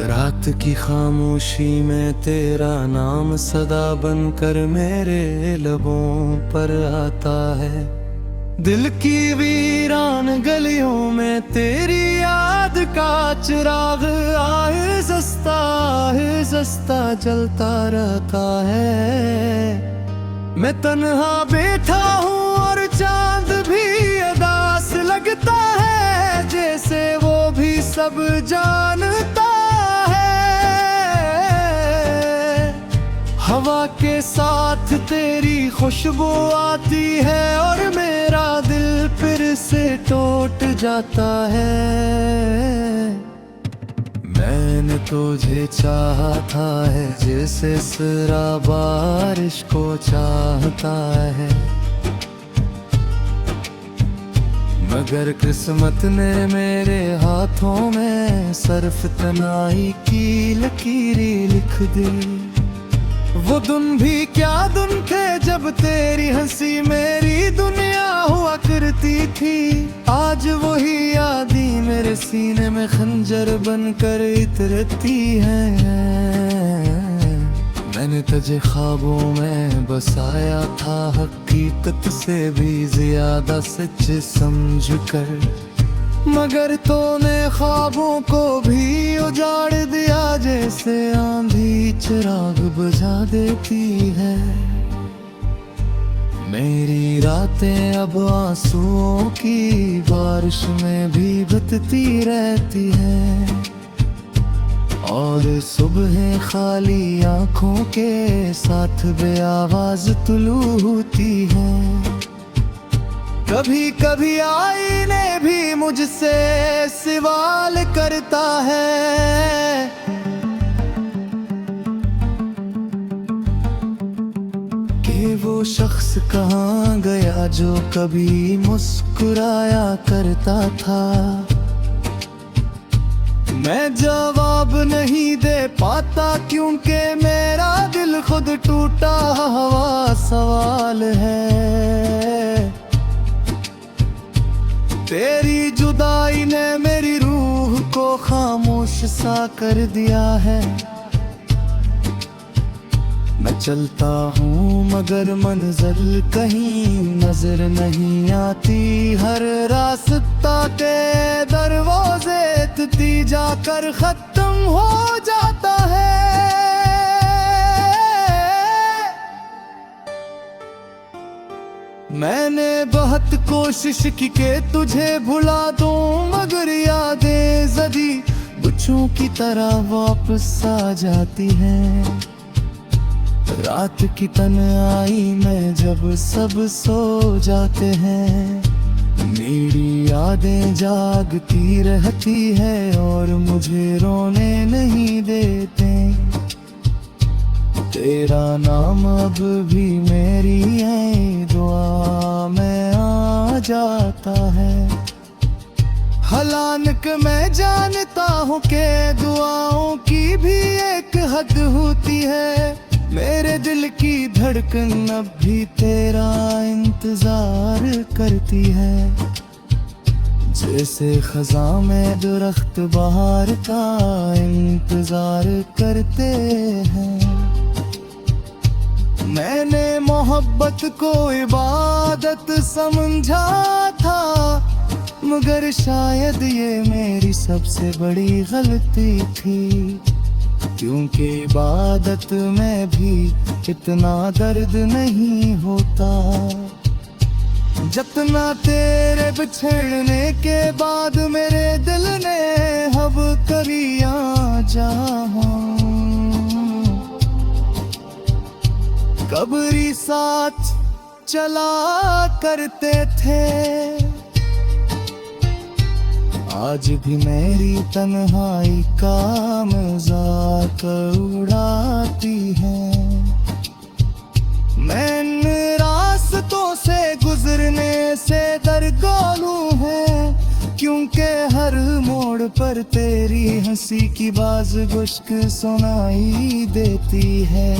रात की खामोशी में तेरा नाम सदा बनकर मेरे लबों पर आता है। दिल की वीरान गलियों में तेरी याद का चिराग आहिस्ता जलता रहता है। मैं तन्हा बैठा हूँ और चांद भी अदास लगता है, जैसे वो भी सब जानता है। हवा के साथ तेरी खुशबू आती है और मेरा दिल फिर से टूट जाता है। मैंने तुझे चाहा था है जैसे सिरा बारिश को चाहता है, मगर किस्मत ने मेरे हाथों में सर्फ तनाई की लकीरें लिख दी। वो दिन भी क्या दिन थे जब तेरी हंसी मेरी दुनिया हुआ करती थी। आज वही यादें मेरे सीने में खंजर बनकर इतरती हैं। मैंने तुझे ख्वाबों में बसाया था, हकीकत से भी ज्यादा सच समझ कर, मगर तूने ख्वाबों को भी उजाड़ दिया, जैसे आंधी चिराग बुझा देती है। मेरी रातें अब आंसुओं की बारिश में भी भीगती रहती हैं, और सुबह खाली आंखों के साथ बेआवाज तुलू होती है। कभी कभी आईने भी मुझसे सवाल करता है कि वो शख्स कहाँ गया जो कभी मुस्कुराया करता था। मैं जवाब नहीं दे पाता क्योंकि मेरा दिल खुद टूटा हुआ सवाल है। तेरी जुदाई ने मेरी रूह को खामोश सा कर दिया है। मैं चलता हूँ मगर मंजिल कहीं नजर नहीं आती, हर रास्ता के दरवाजे तती जाकर खत्म हो जाता है। मैंने बहुत कोशिश की कि तुझे भुला दूं, मगर यादें जदी बच्चों की तरह वापस आ जाती हैं। रात की तन्हाई में जब सब सो जाते हैं, मेरी यादें जागती रहती है और मुझे रोने नहीं देते। तेरा नाम अब भी मेरी है दुआ में आ जाता है। हालांकि मैं जानता हूँ कि दुआओं की भी एक हद होती है। मेरे दिल की धड़कन अब भी तेरा इंतजार करती है, जैसे खज़ां में दरख्त बहार का इंतजार करते हैं। मैंने मोहब्बत को इबादत समझा था, मगर शायद ये मेरी सबसे बड़ी गलती थी, क्योंकि इबादत में भी इतना दर्द नहीं होता जितना तेरे बिछड़ने के बाद मेरे दिल ने अब करिया जहां। कब्री साथ चला करते थे, आज भी मेरी तन्हाई का मजाक उड़ाती है। मैं इन रास्तों से गुजरने से दरगालू है, क्योंकि हर मोड़ पर तेरी हंसी की बाज गुश्क सुनाई देती है।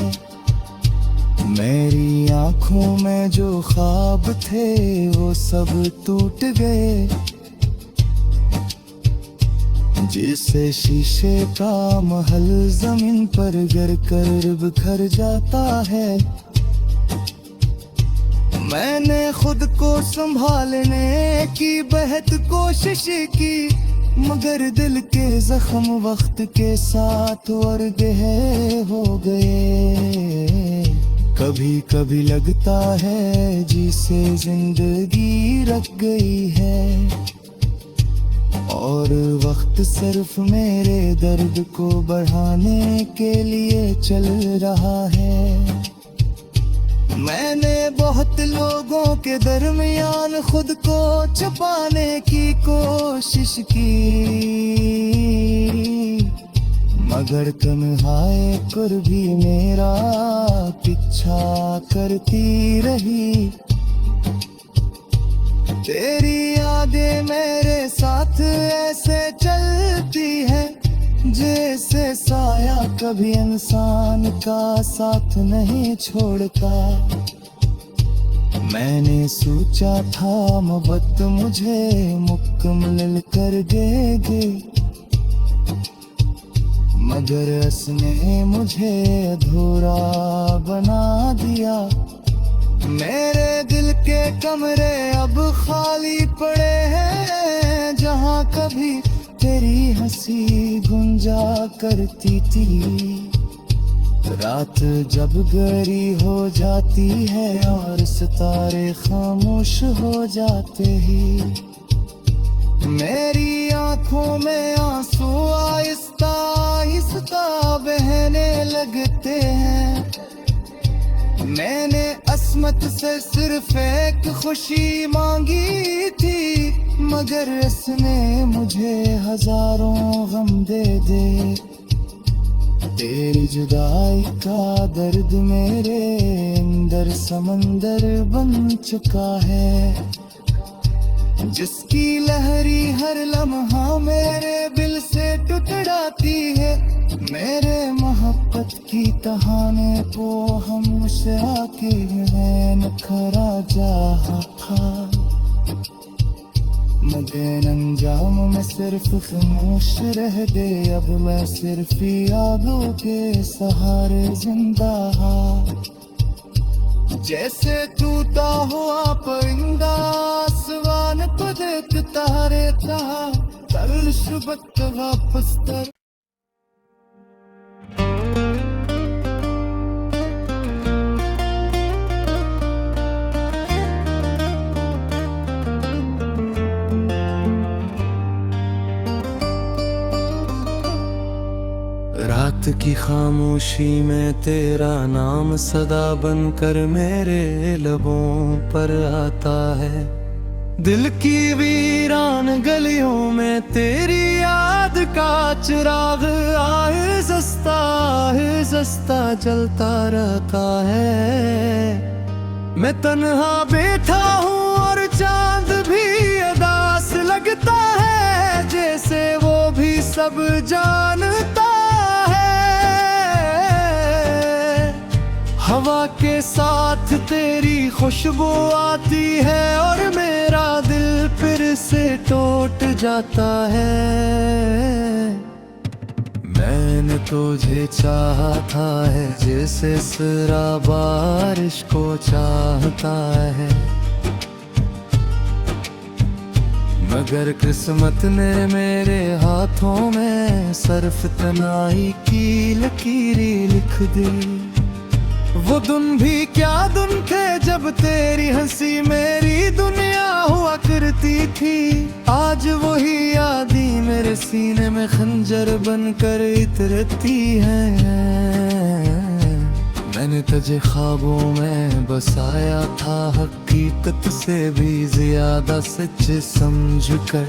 मेरी आंखों में जो ख्वाब थे वो सब टूट गए, जिसे शीशे का महल जमीन पर गिर कर बिखर जाता है। मैंने खुद को संभालने की बेहद कोशिश की, मगर दिल के जख्म वक्त के साथ और गहरे हो गए। कभी कभी लगता है जिसे जिंदगी रख गई है, और वक्त सिर्फ मेरे दर्द को बढ़ाने के लिए चल रहा है। मैंने बहुत लोगों के दरमियान खुद को छुपाने की कोशिश की, मगर तन्हाई पर भी मेरा पीछा करती रही। तेरी यादें मेरे साथ ऐसे चलती है, जैसे साया कभी इंसान का साथ नहीं छोड़ता। मैंने सोचा था मोहब्बत मुझे मुकम्मल कर देगी, मगर उसने मुझे अधूरा बना दिया। मेरे दिल के कमरे अब खाली पड़े हैं, जहाँ कभी तेरी हंसी गुंजा करती थी। रात जब गहरी हो जाती है और सितारे खामोश हो जाते ही, मेरी आंखों में आंसू आहिस्ता आहिस्ता बहने लगते हैं। मैंने अस्मत से सिर्फ एक खुशी मांगी थी, मगर इसने मुझे हजारों गम दे दे। तेरी जुदाई का दर्द मेरे अंदर समंदर बन चुका है, जिसकी लहरी हर लम्हा मेरे दिल से टुकड़ाती है। मेरे मोहब्बत की कहानी को हम से आके नखरा जा था, मगर अंजाम में सिर्फ खामोश रह दे। अब मैं सिर्फ यादों के सहारे जिंदा, जैसे टूटा हुआ परिंदा आसमान को देखता रहता, तर्श वक्त वापस तर। रात की खामोशी में तेरा नाम सदा बनकर मेरे लबों पर आता है। दिल की वीरान गलियों में तेरी याद का चिराग आहिस्ता जलता रहता है। मैं तन्हा बैठा हूँ और चांद भी उदास लगता है, जैसे वो भी सब जानता। हवा के साथ तेरी खुशबू आती है और मेरा दिल फिर से टूट जाता है। मैंने तुझे चाहा था है जैसे सिरा बारिश को चाहता है, मगर किस्मत ने मेरे हाथों में सिर्फ तन्हाई की लकीरें लिख दी। वो दिन भी क्या दिन थे जब तेरी हंसी मेरी दुनिया हुआ करती थी। आज वही यादें मेरे सीने में खंजर बनकर इतरती हैं। मैंने तुझे ख्वाबों में बसाया था, हकीकत से भी ज्यादा सच समझ कर,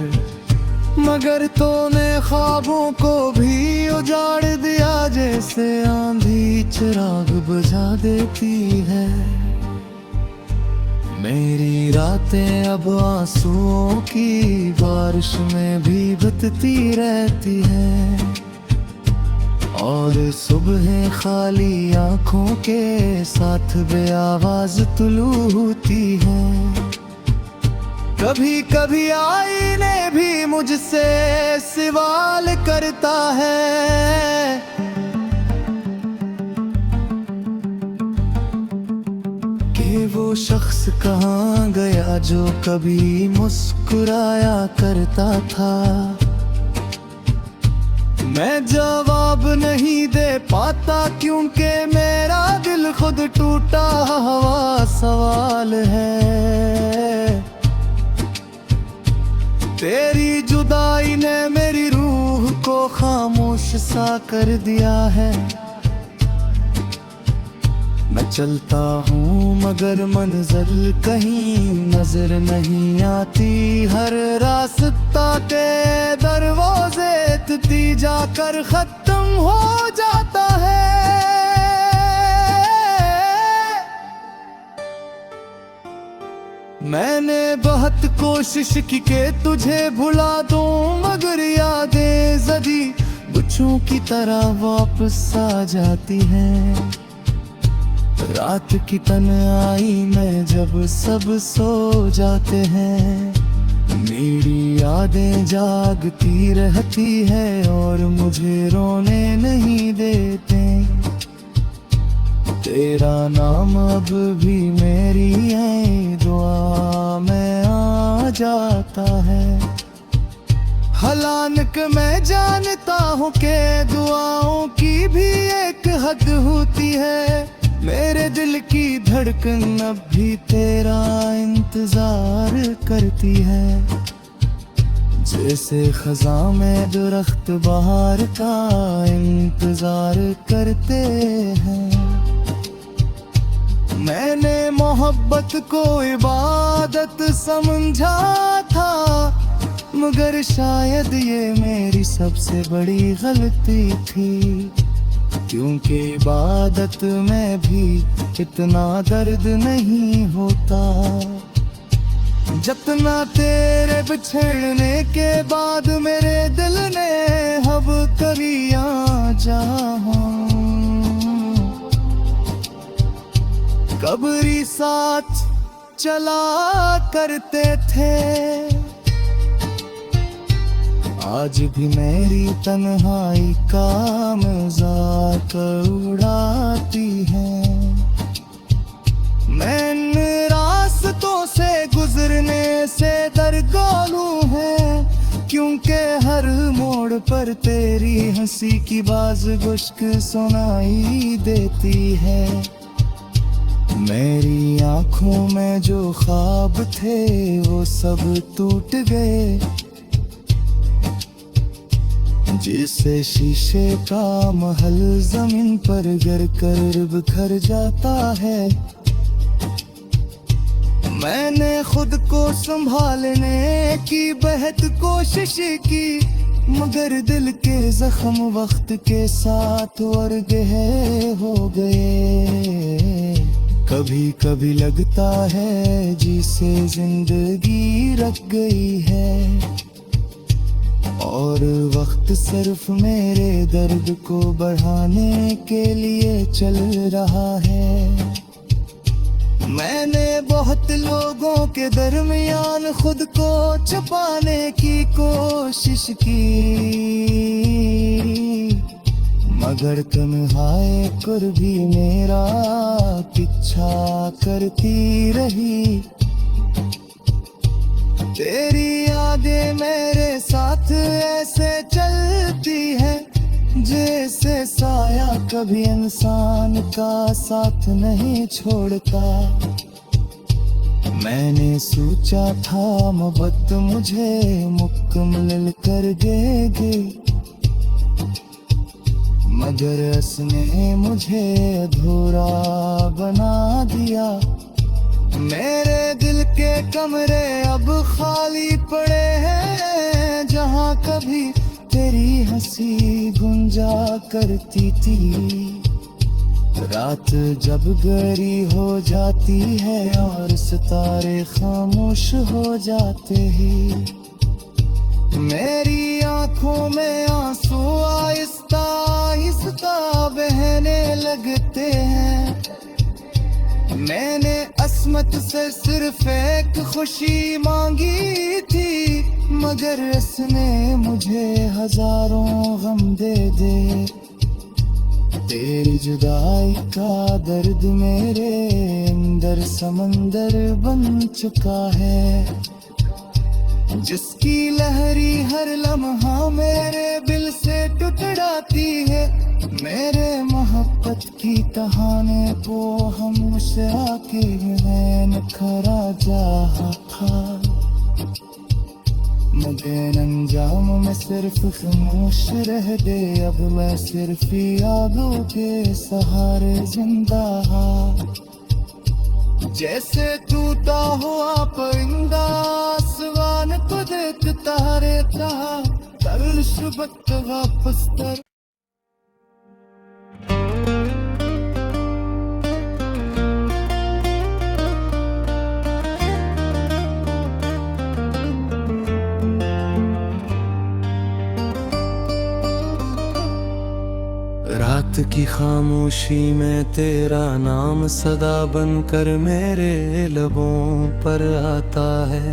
मगर तूने ख्वाबों को भी उजाड़ दिया, जैसे आंधी चिराग बुझा देती है। मेरी रातें अब आंसुओं की बारिश में भी बहती रहती हैं, और सुबह खाली आंखों के साथ बेआवाज तुलू होती है। कभी कभी आईने भी मुझसे सवाल करता है कि वो शख्स कहाँ गया जो कभी मुस्कुराया करता था। मैं जवाब नहीं दे पाता क्योंकि मेरा दिल खुद टूटा हुआ सवाल है। तेरी जुदाई ने मेरी रूह को खामोश सा कर दिया है। मैं चलता हूँ मगर मंजिल कहीं नजर नहीं आती। हर रास्ता के दरवाजे तती जाकर खत्म हो जाता है। मैंने बहुत कोशिश की कि तुझे भुला दूं मगर यादें जदी बच्चों की तरह वापस आ जाती हैं। रात की तन्हाई में जब सब सो जाते हैं, मेरी यादें जागती रहती है और मुझे रोने नहीं देते। तेरा नाम अब भी मेरी है दुआ में आ जाता है। हालांकि मैं जानता हूँ कि दुआओं की भी एक हद होती है। मेरे दिल की धड़कन अब भी तेरा इंतजार करती है। जैसे खज़ां में दरख्त बहार का इंतजार करते हैं। मैंने मोहब्बत को इबादत समझा था मगर शायद ये मेरी सबसे बड़ी गलती थी। क्योंकि इबादत में भी इतना दर्द नहीं होता जितना तेरे बिछड़ने के बाद मेरे दिल ने अब करिया जहां। कब्री साथ चला करते थे, आज भी मेरी तन्हाई का मजाक उड़ाती है। मैं इन रास्तों से गुजरने से दरगालू है क्योंकि हर मोड़ पर तेरी हंसी की बाज गुश्क सुनाई देती है। मेरी आंखों में जो ख्वाब थे वो सब टूट गए। जिससे शीशे का महल जमीन पर गिर कर बिखर जाता है। मैंने खुद को संभालने की बेहद कोशिश की मगर दिल के जख्म वक्त के साथ और गहरे हो गए। कभी कभी लगता है जिसे जिंदगी रख गई है और वक्त सिर्फ मेरे दर्द को बढ़ाने के लिए चल रहा है। मैंने बहुत लोगों के दरमियान खुद को छुपाने की कोशिश की मगर तन्हाई कर भी मेरा पीछा करती रही। तेरी यादें मेरे साथ ऐसे चलती है जैसे साया कभी इंसान का साथ नहीं छोड़ता। मैंने सोचा था मोहब्बत मुझे मुकम्मल कर देगी मगर उसने मुझे अधूरा बना दिया। मेरे दिल के कमरे अब खाली पड़े हैं जहाँ कभी तेरी हंसी गुंजा करती थी। रात जब गहरी हो जाती है और सितारे खामोश हो जाते हैं, मेरी आंखों में आंसू आहिस्ता आहिस्ता बहने लगते हैं। मैंने अस्मत से सिर्फ एक खुशी मांगी थी, मगर इसने मुझे हजारों गम दे दे। तेरी जुदाई का दर्द मेरे अंदर समंदर बन चुका है, जिसकी लहरी हर लम्हा मेरे दिल से टुकड़ाती है। मेरे मोहब्बत की कहानी को हम उसे आके नैन खरा जा था, मगर अंजाम में सिर्फ खामोश रह दे। अब मैं सिर्फ यादों के सहारे जिंदा, जैसे टूटा हुआ परिंदा आसमान को देखता रहता, कल सुबह वापस तर। रात की खामोशी में तेरा नाम सदा बनकर मेरे लबों पर आता है।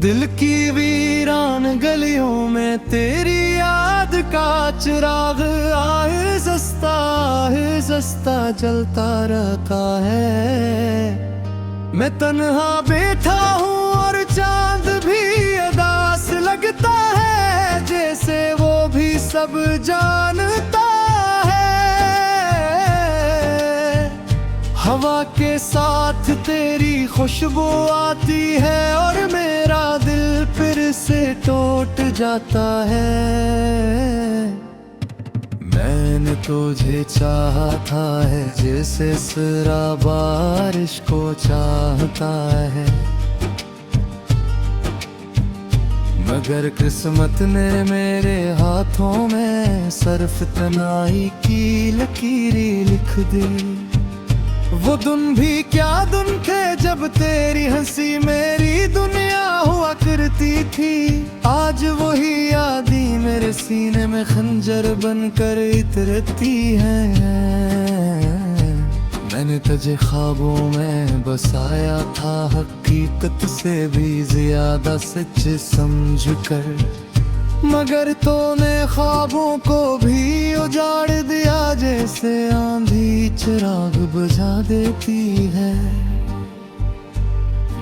दिल की वीरान गलियों में तेरी याद का चिराग आहिस्ता जलता रहता है। मैं तन्हा बैठा हूँ और चांद भी उदास लगता है, जैसे वो भी सब जानता। हवा के साथ तेरी खुशबू आती है और मेरा दिल फिर से टूट जाता है। मैंने तुझे चाहा था है जैसे सिरा बारिश को चाहता है, मगर किस्मत ने मेरे हाथों में सिर्फ तन्हाई की लकीरें लिख दी। वो दिन भी क्या दिन थे जब तेरी हंसी मेरी दुनिया हुआ करती थी। आज वही यादें मेरे सीने में खंजर बनकर इतरती हैं। मैंने तुझे ख्वाबों में बसाया था, हकीकत से भी ज्यादा सच समझ कर, मगर तूने ख्वाबों को भी उजाड़ दिया, जैसे आंधी चिराग बुझा देती है।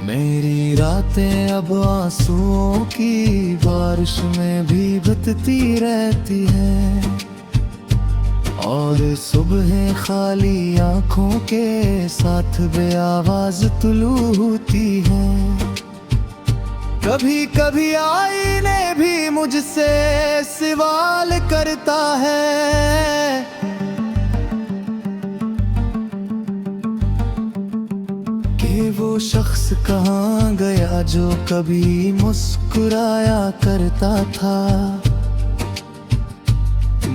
मेरी रातें अब आंसुओं की बारिश में भी भीगती रहती हैं, और सुबह खाली आंखों के साथ बेआवाज तुलू होती है। कभी कभी आईने भी मुझसे सवाल करता है कि वो शख्स कहाँ गया जो कभी मुस्कुराया करता था।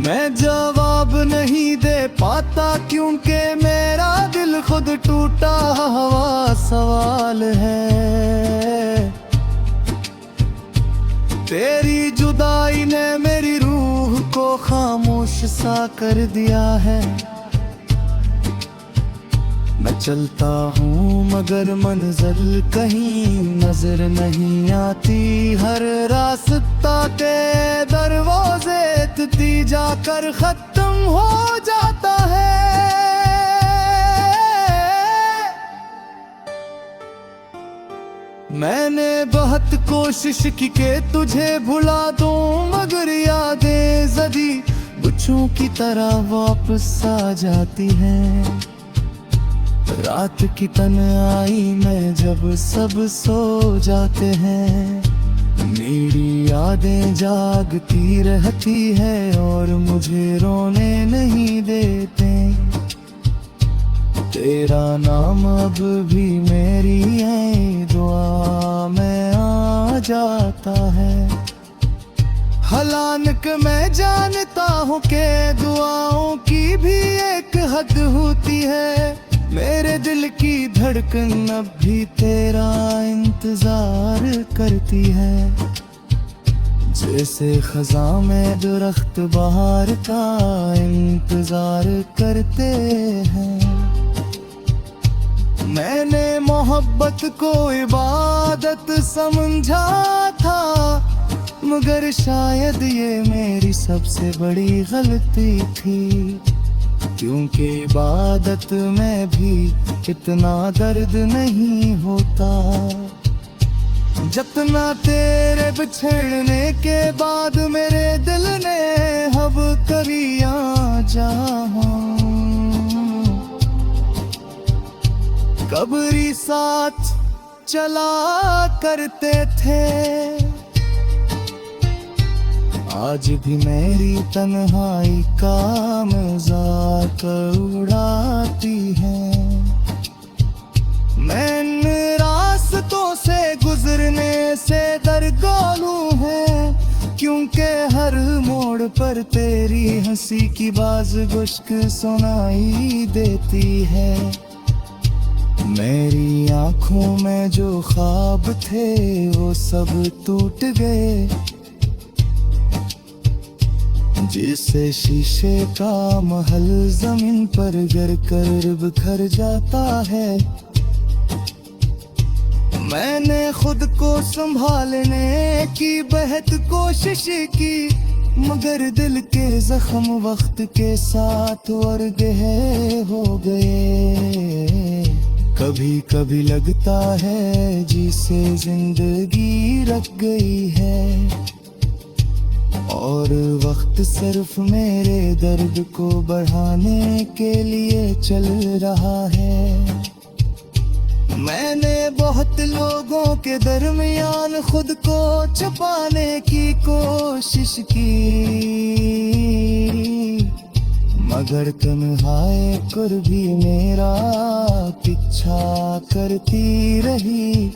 मैं जवाब नहीं दे पाता क्योंकि मेरा दिल खुद टूटा हुआ सवाल है। तेरी जुदाई ने मेरी रूह को खामोश सा कर दिया है। मैं चलता हूँ मगर मंजिल कहीं नजर नहीं आती। हर रास्ता के दरवाजे तती जाकर खत्म हो जाता है। मैंने बहुत कोशिश की कि तुझे भुला दूं, मगर यादें जदी बच्चों की तरह वापस आ जाती हैं। रात की तन्हाई में जब सब सो जाते हैं, मेरी यादें जागती रहती है और मुझे रोने नहीं देते। तेरा नाम अब भी मेरी है दुआ में आ जाता है। हालांकि मैं जानता हूँ कि दुआओं की भी एक हद होती है। मेरे दिल की धड़कन अब भी तेरा इंतजार करती है, जैसे खज़ां में दरख्त बहार का इंतजार करते हैं। मैंने मोहब्बत को इबादत समझा था, मगर शायद ये मेरी सबसे बड़ी गलती थी। क्योंकि इबादत में भी इतना दर्द नहीं होता जितना तेरे बिछड़ने के बाद मेरे दिल ने अब करिया जहां। कब्री साथ चला करते थे, आज भी मेरी तन्हाई का मजाक उड़ाती है। मैं इन रास्तों से गुजरने से दरगोलू है, क्योंकि हर मोड़ पर तेरी हंसी की बाज गुश्क सुनाई देती है। मेरी आंखों में जो ख्वाब थे वो सब टूट गए, जिससे शीशे का महल जमीन पर गिर कर बिखर जाता है। मैंने खुद को संभालने की बेहद कोशिश की, मगर दिल के जख्म वक्त के साथ और गहरे हो गए। कभी कभी लगता है जिसे जिंदगी रख गई है, और वक्त सिर्फ मेरे दर्द को बढ़ाने के लिए चल रहा है। मैंने बहुत लोगों के दरमियान खुद को छुपाने की कोशिश की, मगर तन्हाई कुर्बी मेरा पीछा करती रही।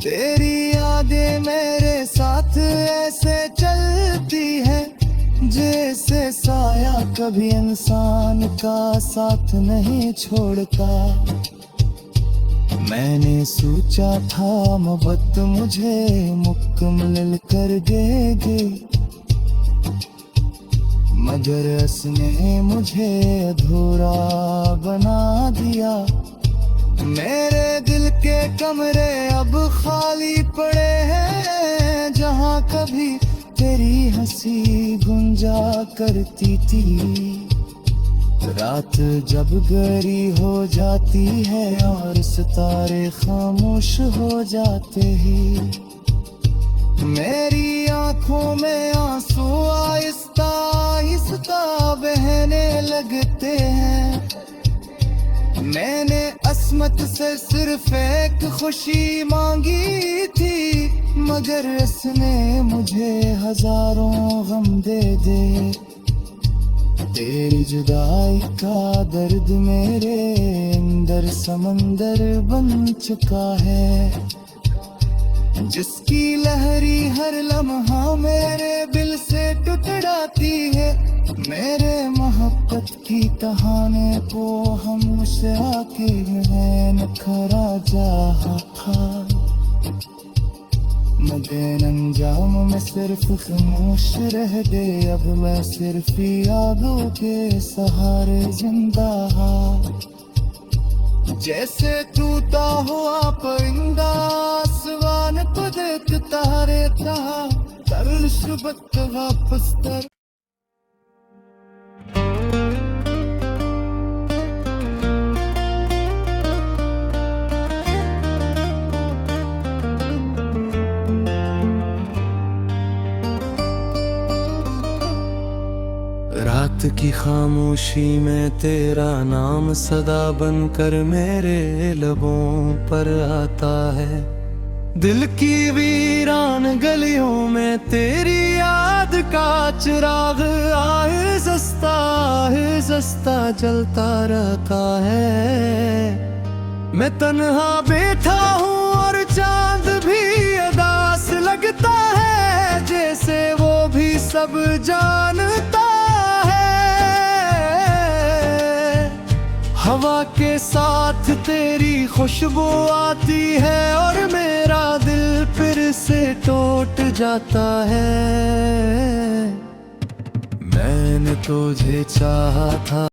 तेरी यादें मेरे साथ ऐसे चलती है, जैसे साया कभी इंसान का साथ नहीं छोड़ता। मैंने सोचा था मोहब्बत मुझे मुकम्मल कर देगी, मगर उसने मुझे अधूरा बना दिया। मेरे दिल के कमरे अब खाली पड़े हैं, जहाँ कभी तेरी हंसी गुंजा करती थी। रात जब गहरी हो जाती है और सितारे खामोश हो जाते ही, मेरी आंखों में आंसू आहिस्ता आहिस्ता बहने लगते हैं। मैंने अस्मत से सिर्फ एक खुशी मांगी थी, मगर इसने मुझे हजारों गम दे दे। तेरी जुदाई का दर्द मेरे अंदर समंदर बन चुका है, जिसकी लहरी हर लम्हा मेरे दिल से टुकड़ाती है। मेरे मोहब्बत की कहानी को हम से आके नखरा जा था, मगर अंजाम में सिर्फ खामोश रह गए। अब मैं सिर्फ यादों के सहारे जिंदा, जैसे टूटा हुआ परिंदा आसमान को देखता रहता, तरल शुबत वापस तर। रात की खामोशी में तेरा नाम सदा बनकर मेरे लबों पर आता है। दिल की वीरान गलियों में तेरी याद का चिराग आहिस्ता जलता रहता है। मैं तन्हा बैठा हूँ और चांद भी उदास लगता है, जैसे वो भी सब जानता। हवा के साथ तेरी खुशबू आती है और मेरा दिल फिर से टूट जाता है। मैंने तुझे चाहा था।